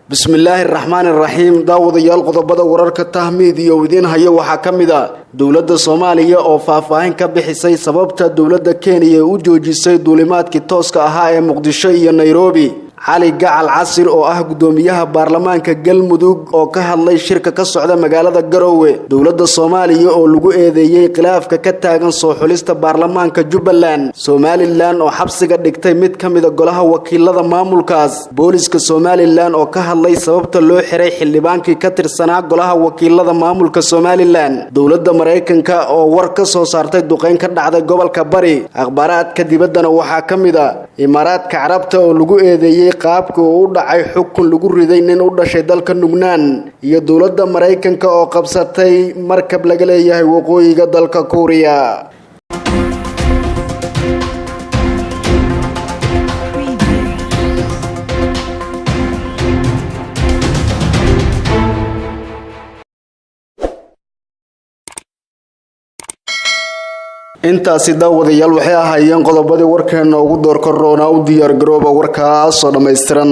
بسم الله الرحمن الرحيم daawadayaal qodobada wararka tahmiid iyo idin hayo waxa kamida Doowladda Somaliya oo faahfaahin ka bixisay sababta Doowladda Keeniya u joojisay duulimaadkii tooska ahaa ee Muqdisho iyo Nairobi علي قاع العصر أو قدوميها برلمان كجلمدوق أو كهالله شركة كصعدة مجالة جروة دولة الصومالية أو لجوء ذي خلاف ككتاجن صحولست برلمان كجبلان سوماليلان أو حبس قدكتي مت كم إذا قالها وكيل هذا مامل كاز بوليس كسوماليلان أو كهالله سبب اللوح ريح اللي بانك كتر سنة قالها وكيل هذا مامل كسوماليلان دولة أمريكان كا أو وركس أو صارت دقين كده على جبل كبري أخبارات كديبدنا وحاكم إذا إمارات كعربته أو لجوء ذي qaabka uu dhacay xukun lagu riday in uu dhashay dalka Nugnan iyo dawladda Mareykanka oo qabsatay markab laga leeyahay waqooyiga dalka Korea intaasi daawadayaal waxay ahaayeen qodobadii warkeena ugu door korona u diyaar garooba warkaas oo dhameystiran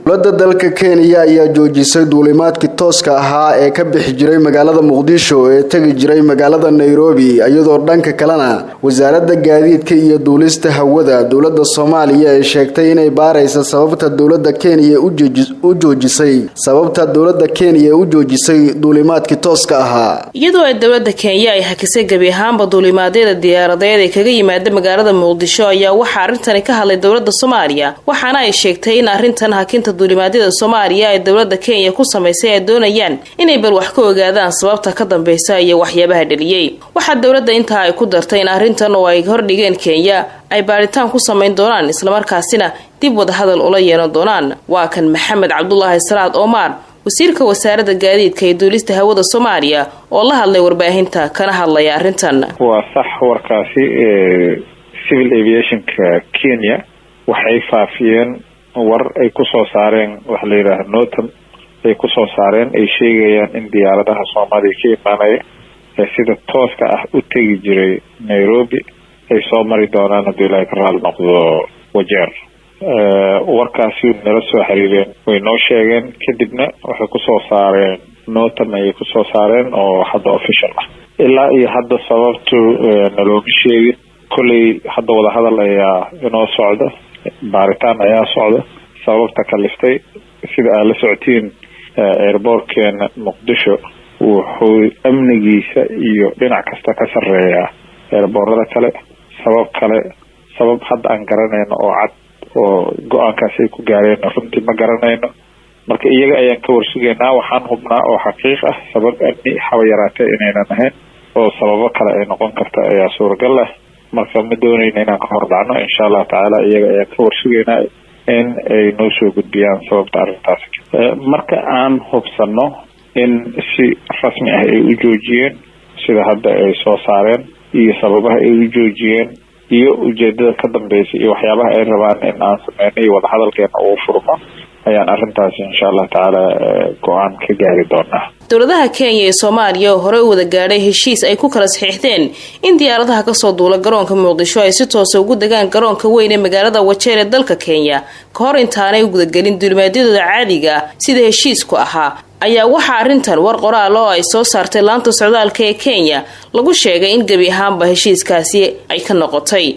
dawladda dalka Keeniya ayaa joojisay duulimaadkii tooska ahaa ee ka bixi jiray magaalada Muqdisho ee tagi jiray magaalada Nairobi iyadoo dhanka kalena wasaaradda gaadiidka iyo duulista hawada dawladda Somaliya ay sheegtay inay baarayso sababta dawladda Keeniya u joojisay duulimaadkii tooska ahaa iyadoo dawladda Keeniya ay hakisay gabi ahaanba duulimaadyada diyaaradeed kaga yimaada magaalada Muqdisho ayaa waxa arintani ka hadlay dawladda Soomaaliya waxaana ay sheegtay in arintan hakinta duulimaadyada Soomaaliya ay dawladda Kenya ku sameysay ay doonayaan inay bal wax ka ogaadaan sababta ka dambaysa iyo waxyaabaha dhaliyay waxa dawladda inta ay ku dartay in arintan oo ay hordhigeen Kenya ay baaritaan ku sameyn doonaan isla markaasina dib wada hadal ula yeelan doonaan waa kan Maxamed Cabdullaahi Salaad Omar wasiirka wasaaradda gaadiidka ee duulista hawada Soomaaliya oo la hadlay warbaahinta kana hadlay arintan waa sax warkaasi civil aviation Kenya waxay faafiyeen war ay ku soo saareen wax la yiraahdo notam ay ku soo saareen ay sheegayaan in diyaaradaha Soomaaliya ka imaanaya sida tooska ah u tagi jiray Nairobi ay soo mari doonaan hadii la raal noqdo wajeer warkaasi nala soo xiriireen way noo sheegeen kadibna waxay ku soo saareen notam ay ku soo saareen oo hadda official ah ilaa iyo hadda sababtu nalooga sheegin kulay hadda wada hadal ayaa inoo socda baaritaan ayaa socda sababta kaliftay sida aad la socotiin airportkeena Muqdisho wuxuu amnigiisa iyo dhinac kasta ka sareeya airportada kale sabab hadda aan garanayno oo cad oo go'aankaas ay ku gaareen runtii ma garanayno marka iyaga ayaan ka warsugeynaa waxaan hubnaa oo xaqiiq ah sabab amni xawayaraatay inaynan ahayn oo sababo kale ay noqon karta ayaa suuragal ah marka ma doonayno inaan ka hordhacno insha Allah taala iyaga ayaan ka warsugeynaa in ay noo soo gudbiyaan sababta arrintaas marka aan hubsano in si rasmi ah ay u joojiyeen sida hadda ay soo saareen iyo sababaha ay u joojiyeen iyo ujeedada ka dambeysay iyo waxyaabaha ay rabaan in aan sameeyay wada hadalkeena oo furmo ayaan arintaas insha Allah taala go'aan ka gaari doonaa dawladaha Kenya iyo Soomaaliya hore u wada gaaray heshiis ay ku kala saxiixdeen in diyaaradaha ka soo duula garoonka Muqdisho ay si toos ah ugu degaan garoonka weyn ee magaalada Wajeer ee dalka Kenya ka hor intaanay u guda galin duulimaadyada caadiga sida heshiisku ahaa ayaa waxa arintan war qoraal oo ay soo saartay laanta socdaalka ee Kenya lagu sheegay in gabi ahaanba heshiiskaasi ay ka noqotay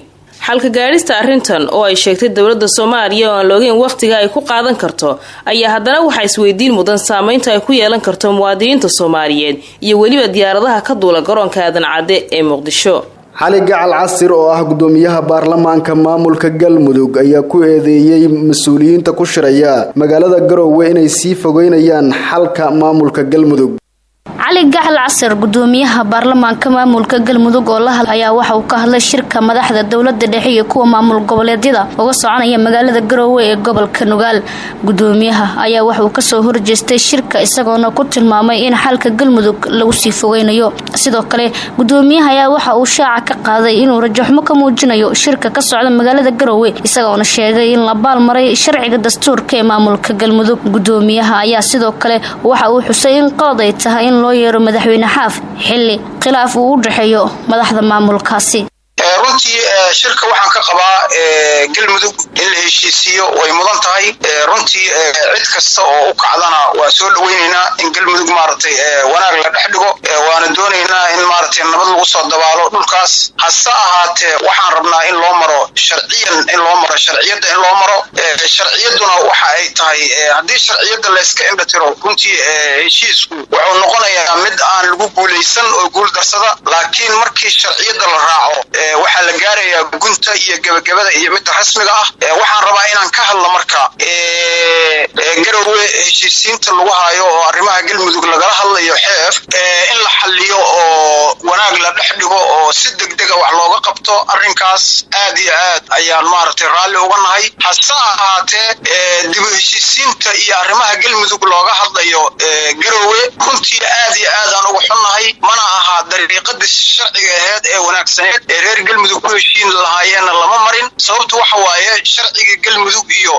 halka gaarista arintan oo ay sheegtay dawladda Soomaaliya oo loogeyn waqtiga ay ku qaadan karto ayaa haddana waxa isweydiin mudan saameynta ay ku yeelan karto muwaadiniinta Soomaaliyeed iyo waliba diyaaradaha ka duula garoonka aadan cadde ee Muqdisho علي قاع العصر أو قدوميها برلمان كمامل كجلمدوق أي كويدي مسؤولين تكشريا مجالات الجرو وين يسيف وين يان حلقة مامل كجلمدوق علي قاع العصر قدوميها برلمان كمامل كجلمدوق والله ayaa waxa uu ka hadlay shirka madaxda dawladda dhexe iyo kuwa maamul goboleedyada uga soconaya magaalada Garowe ee gobolka Nugaal gudoomiyaha ayaa waxa uu ka soo horjeestay shirka isagoona ku tilmaamay in xalka galmudug lagu sii fogeynayo sidoo kale gudoomiyaha ayaa waxa uu shaaca ka qaaday inuu rajaxmo ka muujinayo shirka ka socda magaalada Garowe isagoona sheegay in la baalmaray sharciga dastuurka ee maamulka galmudug gudoomiyaha ayaa sidoo kale waxa uu xusay in qalad ay tahay in loo yeero madaxweyne xaaf xilli khilaaf uu u dhaxeeyo madaxda maamulkaasi runtii shirka waxaan ka qabaa galmudug in la heshiisiyo way mudan tahay runtii cid kasta oo u kacdana waa soo dhaweynaynaa in galmudug maaragtay wanaag la dhex dhigo waana doonaynaa in maaragtay nabad lagu soo dabaalo dhulkaas hase ahaatee waxaan rabnaa in loo maro sharciyadda in loo maro sharciyaduna waxa ay tahay haddii sharciyadda la iska indhatiro runtii heshiisku wuxuu noqonayaa mid aan lagu guulaysan oo guul darsada laakiin markii sharciyadda la raaco waxaa la gaarayaa gunta iyo gabagabada iyo midda rasmiga ah waxaan rabaa inaan ka hadlo marka garowe heshiisiinta lagu hayo oo arrimaha galmudug lagala hadlayo xeef in la xalliyo oo wanaag la dhex dhigo oo si degdega wax looga qabto arrinkaas aad iyo aad ayaan maaragtay raalli uga nahay hase ahaatee dib u heshiisiinta iyo arrimaha galmudug looga hadlayo garowe runtii aad iyo aad aan uga xunnahay mana aha dariiqadii sharciga ahayd ee wanaagsaneed ee reer galmudug ku heshiin lahaayeenna lama marin sababtu waxa waaye sharciga galmudug iyo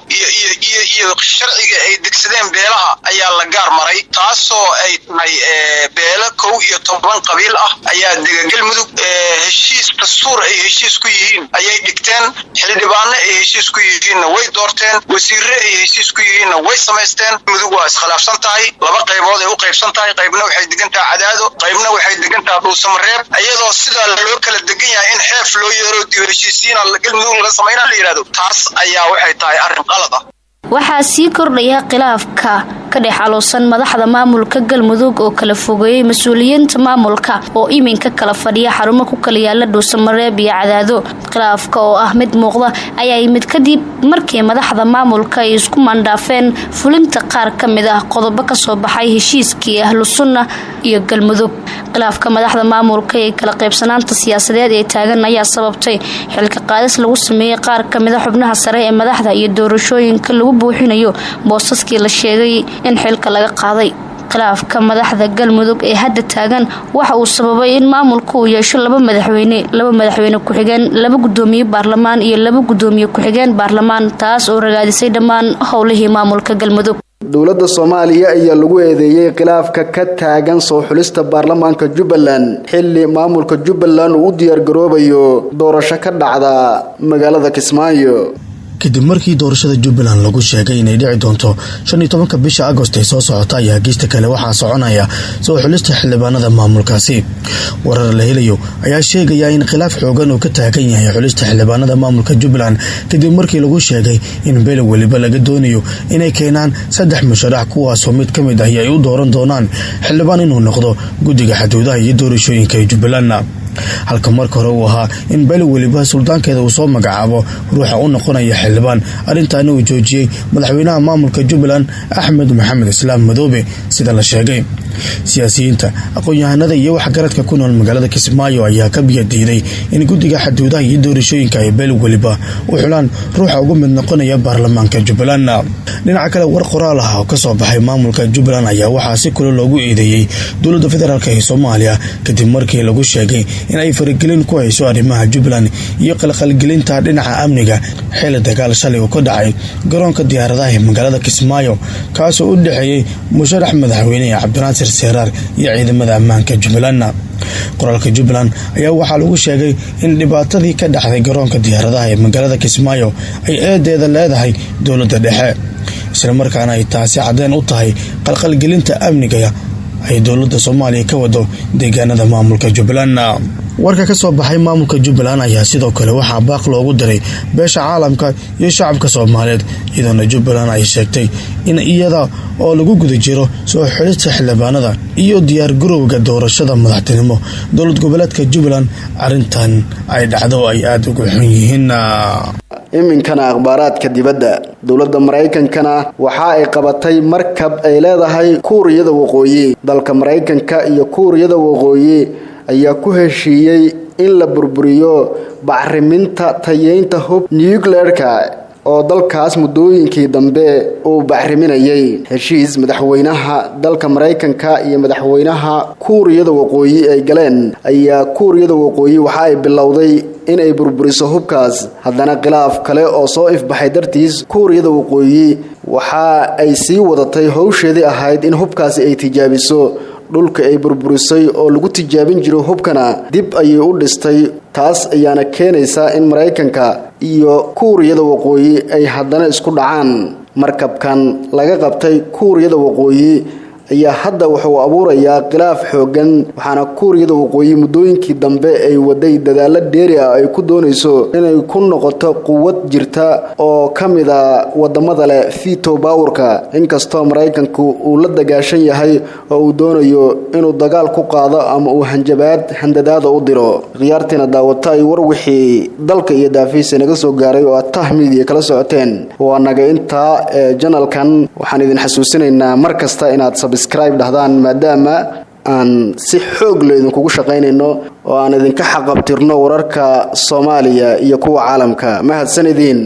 sharciga ay degsadeen beelaha ayaa la gaar maray taasoo ay tahay beelo 11 qabiil ah ayaa dega galmudug heshiis dastuur ay heshiis ku yihiin ayay dhigteen xildhibaano ay heshiis ku yihiinna way doorteen wasiirre ay heshiis ku yihiinna way samaysteen mudug waa iskhilaafsan tahay laba qaybood ay u qaybsan tahay qaybna waxay degan tahay cadaado qaybna waxay degan tahay dhuusamareeb iyadoo sidaa loo kala degan yahay in xeef loo yeero dib heshiisiina galmudug laga sameynaa la yiraahdo taas ayaa waxay tahay arrin qalad ah waxaa sii kordhaya khilaafka ka dhex aloosan madaxda maamulka galmudug oo kala fogeeyay mas'uuliyiinta maamulka oo iminka kala fadhiya xarumo ku kala yaala dhuusamareeb iyo cadaado khilaafka oo ah mid muuqda ayaa yimid kadib markii madaxda maamulka ay isku mandhaafeen fulinta qaar ka mid ah qodobo ka soo baxay heshiiskii ahlu sunna iyo galmudug khilaafka madaxda maamulka ee kala qaybsanaanta siyaasadeed ee taagan ayaa sababtay xilka qaadis lagu sameeyay qaar ka mid ah xubnaha sare ee madaxda iyo doorashooyinka lagu buuxinayo boosaskii la sheegay in xilka laga qaaday khilaafka madaxda galmudug ee hadda taagan waxa uu sababay in maamulku uu yeesho laba madaxweyne ku-xigeen laba gudoomiye baarlamaan iyo laba gudoomiye ku-xigeen baarlamaan taas oo ragaadisay dhammaan howlihii maamulka galmudug Doowladda Somaliya ayaa lagu eedeeyay khilaafka ka taagan soo xulista baarlamaanka Jubbaland xilli maamulka Jubbaland uu diyaar garoobayo doorasho ka dhacda magaalada Kismaayo kadib markii doorashada Jubbaland lagu sheegay inay dhici doonto 15 bisha Agosto ee soo socota ayaa geesta kale waxaa soconaya soo xulista xildhibaanada maamulkaasi warar la helayo ayaa sheegaya in khilaaf xoogan uu ka taagan yahay xulista xildhibaanada maamulka Jubbaland kadib markii lagu sheegay in beel waliba laga doonayo inay keenaan 3 musharax kuwaas oo mid kamid ah ay u dooran doonaan xildhibaan inuu noqdo guddiga xuduudaha iyo doorashooyinka Jubbaland halka marka hore uu ahaa in beel waliba suldaankeeda uu soo magacaabo ruuxa u noqonaya xildhibaan arintan uu joojiyay madaxweynaha maamulka Jubbaland Axmed Maxamed Islaam Madoobe sida la sheegay siyaasiyiinta aqoon-yahanada iyo waxgaradka ku nool magaalada Kismaayo ayaa ka biyadiiday in guddiga xuduudaha iyo doorashooyinka ay beel waliba u xulaan ruuxa ugu mid noqonaya baarlamaanka Jubbaland dhinaca kale war qoraal ah oo ka soo baxay maamulka Jubbaland ayaa waxaa si kale loogu eedeeyay dowladda federaalka ee Soomaaliya kadib markii lagu sheegay in ay faragelin ku hayso arrimaha Jubbaland iyo qalqalgelinta dhinaca amniga xil dagaal shalay oo ka dhacay garoonka diyaaradaha ee magaalada Kismaayo kaas oo u dhaxeeyay musharax madaxweyne Cabdinaasir Seeraar iyo ciidamada ammaanka Jubbaland qoraalka Jubbaland ayaa waxaa lagu sheegay in dhibaatadii ka dhacday garoonka diyaaradaha ee magaalada Kismaayo ay eedeeda leedahay dowladda dhexe isla markaana ay taasi cadeen u tahay qalqalgelinta amniga ay dowladda Soomaaliya ka wado deegaanada maamulka Jubbaland warka ka soo baxay maamulka Jubbaland ayaa sidoo kale waxaa baaq loogu diray beesha caalamka iyo shacabka Soomaaliyeed iyadoo Jubbaland ay sheegtay in iyada oo lagu guda jiro soo xulista xildhibaanada iyo diyaar garowga doorashada madaxtinimo dowlad goboleedka Jubbaland arintan ay dhacdo ay aad ugu xun yihiin iminkana akhbaaraadka dibadda dowladda Mareykankana waxa ay qabatay markab ay leedahay Kuuriyada Waqooyi dalka Mareykanka iyo Kuuriyada Waqooyi ayaa ku heshiiyay in la burburiyo bacriminta tayeynta hub nuclearka oo dalkaas muddooyinkii dambe uu bacriminayay heshiis madaxweynaha dalka Mareykanka iyo madaxweynaha Kuuriyada Waqooyi ay galeen ayaa Kuuriyada Waqooyi waxa ay bilowday in ay burburiso hubkaas haddana khilaaf kale oo soo ifbaxay dartiis Kuuriyada Waqooyi waxa ay sii wadatay hawsheedii ahayd in hubkaasi ay tijaabiso dhulka ay burburisay oo lagu tijaabin jiro hubkana dib ayay u dhistay taas ayaana keenaysa in Mareykanka iyo Kuuriyada Waqooyi ay haddana isku dhacaan markabkan laga qabtay Kuuriyada Waqooyi ayaa hadda wuxuu abuurayaa khilaaf xoogan waxaana Kuuriyada Waqooyi muddooyinkii dambe ay waday dadaalo dheeri ah ay ku doonayso inay ku noqoto quwad jirta oo kamid ah wadamada leh veto power-ka inkastoo Mareykanku uu la dagaashan yahay oo uu doonayo inuu dagaal ku qaado ama uu handadaad u diro khiyaartina daawata ay war wixii dalka iyo daafiis naga soo gaaray oo tahmiid iyo kala socoteen waa naga inta channelkan waxaan idin xasuusinaynaa markasta inaad subscribe dhahdaan maadaama aan si xoog leh idinku shaqeynayno oo aan idinka xaqabtirno wararka Soomaaliya iyo kuwa caalamka mahadsanidin